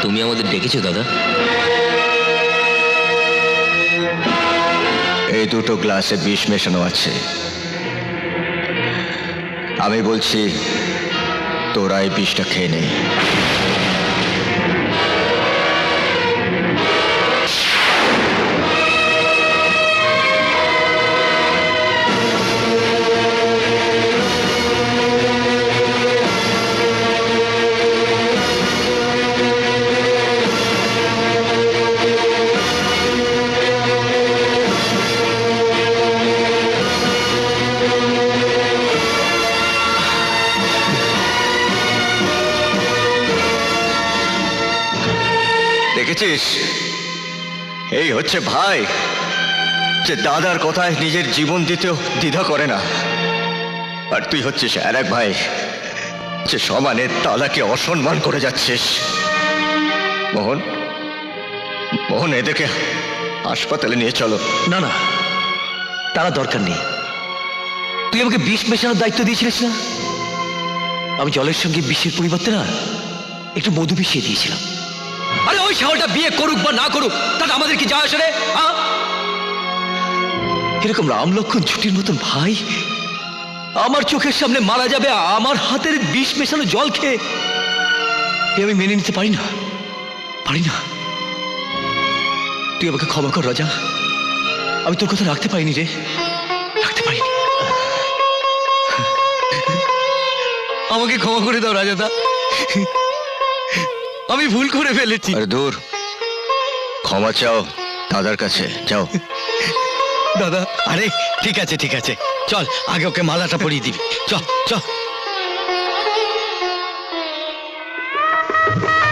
তুমি আমাদের ডেকেছো দাদা? এই দুটো গ্লাসে বিষ মেশানো আছে। আমি বলছি তোরা এই বিষটা খেয়ে নে। দেখেছিস, এই হচ্ছে ভাই, যে দাদার কথায় নিজের জীবন দিতেও দ্বিধা করে না। আর তুই হচ্ছিস আর এক ভাই, যে সমানে দাদাকে অসম্মান করে যাচ্ছিস। মোহন, মোহন, এদেরকে হাসপাতালে নিয়ে চলো। না না, তারা দরকার নেই। তুই আমাকে বিষ মেশানোর দায়িত্ব দিয়েছিলিস না? আমি জলের সঙ্গে বিষের পরিবর্তে না একটু মধু মিশিয়ে দিয়েছিলাম। আরে ওই শাওলটা বিয়ে করুক বা না করুক, তাতে আমাদের কি যায় আসে রে? এরকম রাম লক্ষণ ছুটির মতন ভাই আমার চোখের সামনে মারা যাবে আমার হাতের বিষ মেশানো জল খেয়ে, আমি মেনে নিতে পারি না, পারি না। তুই আমাকে ক্ষমা কর রাজা, আমি তোর কথা রাখতে পারিনি রে, রাখতে পারিনি। আমাকে ক্ষমা করে দাও রাজাদা, আমি ভুল করে ফেলেছি। আরে দূর, ক্ষমা চাও দাদার কাছে, যাও। দাদা, আরে ঠিক আছে ঠিক আছে, চল আগে ওকে মালাটা পরিয়ে দিবি, চল চল।